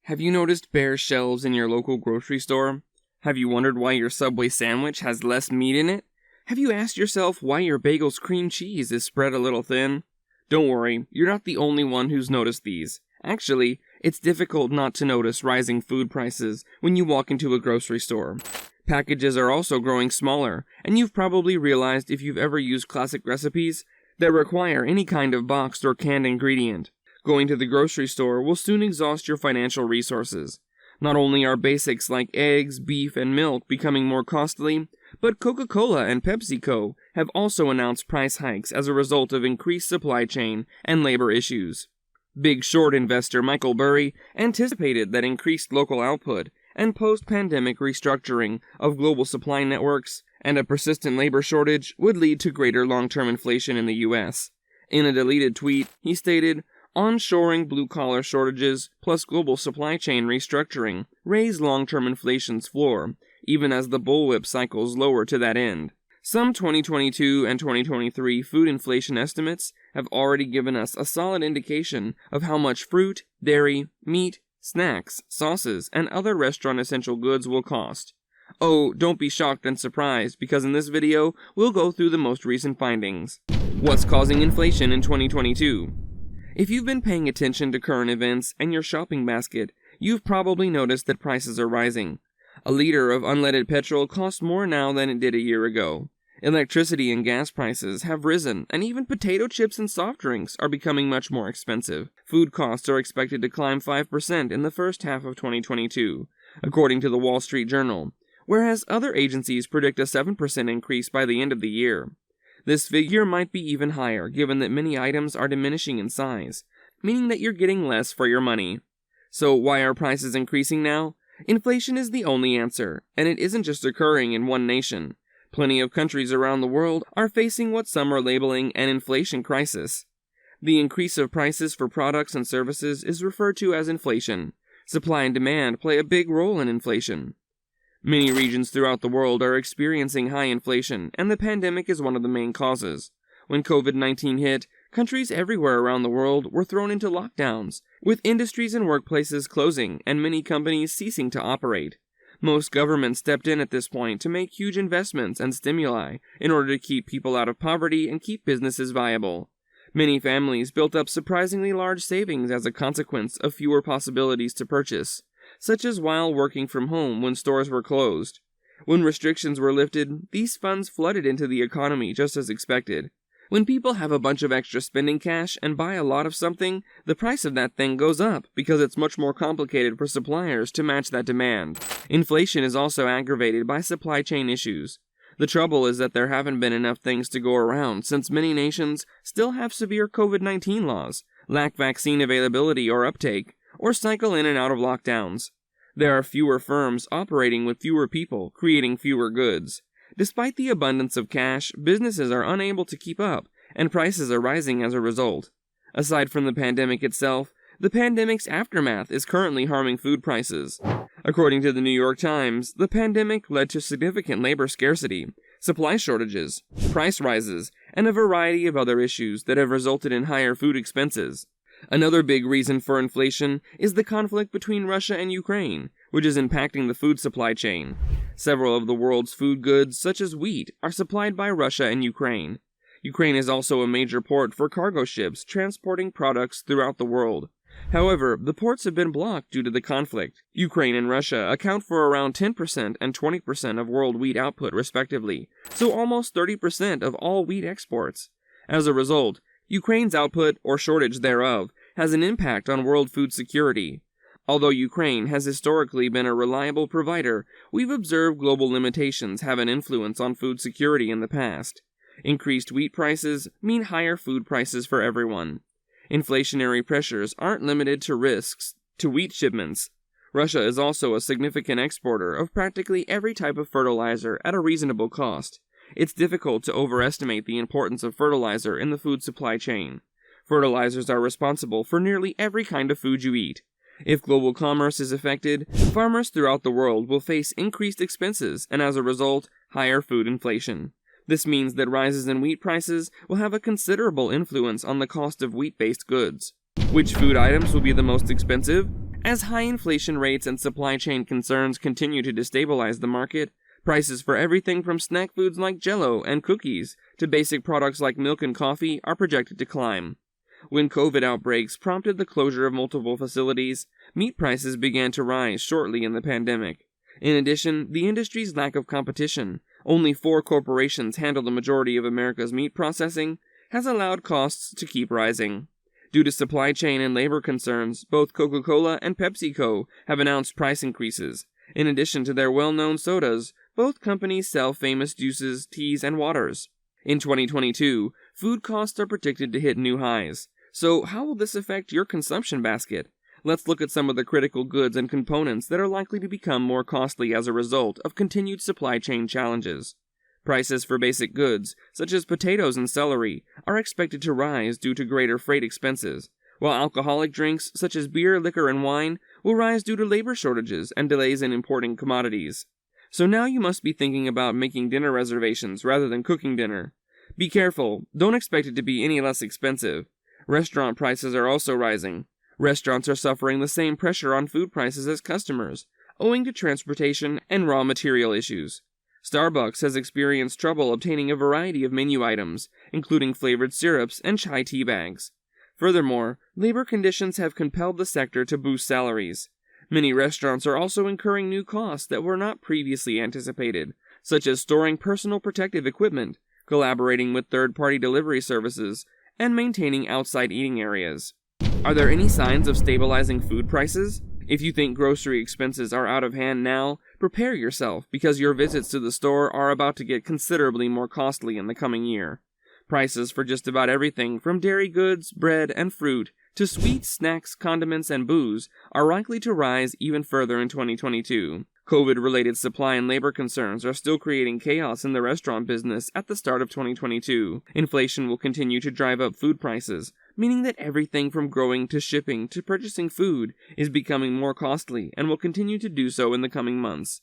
Have you noticed bare shelves in your local grocery store? Have you wondered why your Subway sandwich has less meat in it? Have you asked yourself why your bagel's cream cheese is spread a little thin? Don't worry, you're not the only one who's noticed these. Actually, it's difficult not to notice rising food prices when you walk into a grocery store. Packages are also growing smaller, and you've probably realized if you've ever used classic recipes that require any kind of boxed or canned ingredient. Going to the grocery store will soon exhaust your financial resources. Not only are basics like eggs, beef, and milk becoming more costly, but Coca-Cola and PepsiCo have also announced price hikes as a result of increased supply chain and labor issues. Big Short investor Michael Burry anticipated that increased local output and post-pandemic restructuring of global supply networks and a persistent labor shortage would lead to greater long-term inflation in the U.S. In a deleted tweet, he stated, "Onshoring blue-collar shortages plus global supply chain restructuring raise long-term inflation's floor, even as the bullwhip cycles lower to that end." Some 2022 and 2023 food inflation estimates have already given us a solid indication of how much fruit, dairy, meat, snacks, sauces, and other restaurant essential goods will cost. Oh, don't be shocked and surprised, because in this video, we'll go through the most recent findings. What's causing inflation in 2022? If you've been paying attention to current events and your shopping basket, you've probably noticed that prices are rising. A liter of unleaded petrol costs more now than it did a year ago. Electricity and gas prices have risen, and even potato chips and soft drinks are becoming much more expensive. Food costs are expected to climb 5% in the first half of 2022, according to the Wall Street Journal, whereas other agencies predict a 7% increase by the end of the year. This figure might be even higher, given that many items are diminishing in size, meaning that you're getting less for your money. So why are prices increasing now? Inflation is the only answer, and it isn't just occurring in one nation. Plenty of countries around the world are facing what some are labeling an inflation crisis. The increase of prices for products and services is referred to as inflation. Supply and demand play a big role in inflation. Many regions throughout the world are experiencing high inflation, and the pandemic is one of the main causes. When COVID-19 hit, countries everywhere around the world were thrown into lockdowns, with industries and workplaces closing and many companies ceasing to operate. Most governments stepped in at this point to make huge investments and stimuli in order to keep people out of poverty and keep businesses viable. Many families built up surprisingly large savings as a consequence of fewer possibilities to purchase, such as while working from home when stores were closed. When restrictions were lifted, these funds flooded into the economy just as expected. When people have a bunch of extra spending cash and buy a lot of something, the price of that thing goes up because it's much more complicated for suppliers to match that demand. Inflation is also aggravated by supply chain issues. The trouble is that there haven't been enough things to go around, since many nations still have severe COVID-19 laws, lack vaccine availability or uptake, or cycle in and out of lockdowns. There are fewer firms operating with fewer people, creating fewer goods. Despite the abundance of cash, businesses are unable to keep up, and prices are rising as a result. Aside from the pandemic itself, the pandemic's aftermath is currently harming food prices. According to the New York Times, the pandemic led to significant labor scarcity, supply shortages, price rises, and a variety of other issues that have resulted in higher food expenses. Another big reason for inflation is the conflict between Russia and Ukraine, which is impacting the food supply chain. Several of the world's food goods, such as wheat, are supplied by Russia and Ukraine. Ukraine is also a major port for cargo ships transporting products throughout the world. However, the ports have been blocked due to the conflict. Ukraine and Russia account for around 10% and 20% of world wheat output respectively, so almost 30% of all wheat exports. As a result, Ukraine's output, or shortage thereof, has an impact on world food security. Although Ukraine has historically been a reliable provider, we've observed global limitations have an influence on food security in the past. Increased wheat prices mean higher food prices for everyone. Inflationary pressures aren't limited to risks to wheat shipments. Russia is also a significant exporter of practically every type of fertilizer at a reasonable cost. It's difficult to overestimate the importance of fertilizer in the food supply chain. Fertilizers are responsible for nearly every kind of food you eat. If global commerce is affected, farmers throughout the world will face increased expenses and, as a result, higher food inflation. This means that rises in wheat prices will have a considerable influence on the cost of wheat-based goods. Which food items will be the most expensive? As high inflation rates and supply chain concerns continue to destabilize the market, prices for everything from snack foods like Jell-O and cookies to basic products like milk and coffee are projected to climb. When COVID outbreaks prompted the closure of multiple facilities, meat prices began to rise shortly in the pandemic. In addition, the industry's lack of competition, only 4 corporations handle the majority of America's meat processing, has allowed costs to keep rising. Due to supply chain and labor concerns, both Coca-Cola and PepsiCo have announced price increases. In addition to their well-known sodas, both companies sell famous juices, teas, and waters. In 2022, food costs are predicted to hit new highs. So how will this affect your consumption basket? Let's look at some of the critical goods and components that are likely to become more costly as a result of continued supply chain challenges. Prices for basic goods, such as potatoes and celery, are expected to rise due to greater freight expenses, while alcoholic drinks, such as beer, liquor, and wine, will rise due to labor shortages and delays in importing commodities. So now you must be thinking about making dinner reservations rather than cooking dinner. Be careful, don't expect it to be any less expensive. Restaurant prices are also rising. Restaurants are suffering the same pressure on food prices as customers, owing to transportation and raw material issues. Starbucks has experienced trouble obtaining a variety of menu items, including flavored syrups and chai tea bags. Furthermore, labor conditions have compelled the sector to boost salaries. Many restaurants are also incurring new costs that were not previously anticipated, such as storing personal protective equipment, collaborating with third-party delivery services, and maintaining outside eating areas. Are there any signs of stabilizing food prices? If you think grocery expenses are out of hand now, prepare yourself because your visits to the store are about to get considerably more costly in the coming year. Prices for just about everything from dairy goods, bread, and fruit to sweets, snacks, condiments, and booze are likely to rise even further in 2022. COVID-related supply and labor concerns are still creating chaos in the restaurant business at the start of 2022. Inflation will continue to drive up food prices, meaning that everything from growing to shipping to purchasing food is becoming more costly and will continue to do so in the coming months.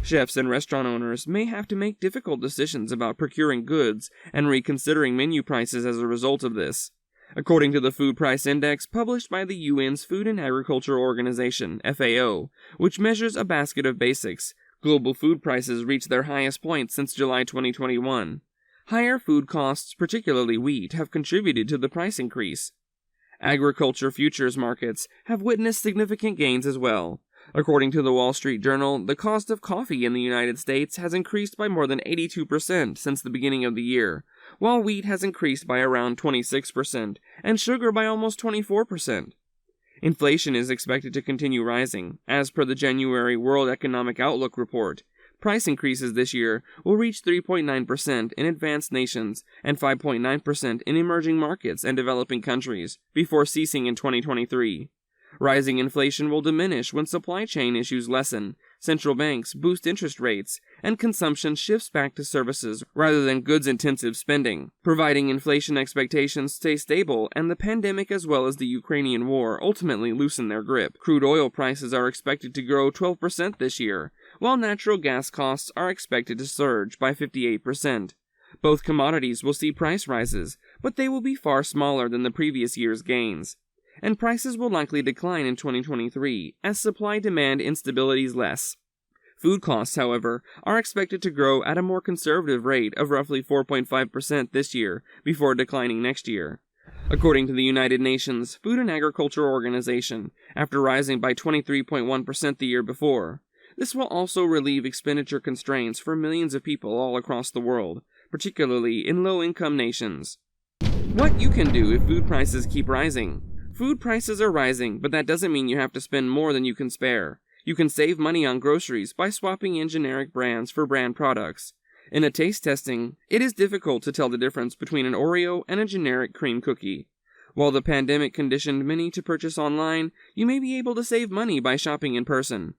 Chefs and restaurant owners may have to make difficult decisions about procuring goods and reconsidering menu prices as a result of this. According to the Food Price Index published by the UN's Food and Agriculture Organization, FAO, which measures a basket of basics, global food prices reached their highest point since July 2021. Higher food costs, particularly wheat, have contributed to the price increase. Agriculture futures markets have witnessed significant gains as well. According to the Wall Street Journal, the cost of coffee in the United States has increased by more than 82% since the beginning of the year, while wheat has increased by around 26% and sugar by almost 24%. Inflation is expected to continue rising. As per the January World Economic Outlook report, price increases this year will reach 3.9% in advanced nations and 5.9% in emerging markets and developing countries, before ceasing in 2023. Rising inflation will diminish when supply chain issues lessen, central banks boost interest rates, and consumption shifts back to services rather than goods-intensive spending, providing inflation expectations stay stable and the pandemic as well as the Ukrainian war ultimately loosen their grip. Crude oil prices are expected to grow 12% this year, while natural gas costs are expected to surge by 58%. Both commodities will see price rises, but they will be far smaller than the previous year's gains. And prices will likely decline in 2023 as supply-demand instability is less. Food costs, however, are expected to grow at a more conservative rate of roughly 4.5% this year before declining next year. According to the United Nations Food and Agriculture Organization, after rising by 23.1% the year before. This will also relieve expenditure constraints for millions of people all across the world, particularly in low-income nations. What you can do if food prices keep rising. Food prices are rising, but that doesn't mean you have to spend more than you can spare. You can save money on groceries by swapping in generic brands for brand products. In a taste testing, it is difficult to tell the difference between an Oreo and a generic cream cookie. While the pandemic conditioned many to purchase online, you may be able to save money by shopping in person.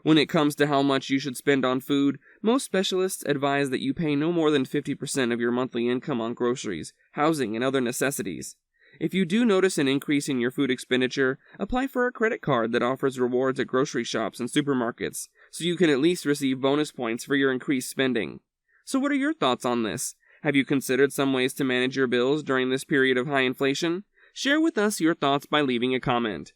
When it comes to how much you should spend on food, most specialists advise that you pay no more than 50% of your monthly income on groceries, housing, and other necessities. If you do notice an increase in your food expenditure, apply for a credit card that offers rewards at grocery shops and supermarkets, so you can at least receive bonus points for your increased spending. So what are your thoughts on this? Have you considered some ways to manage your bills during this period of high inflation? Share with us your thoughts by leaving a comment.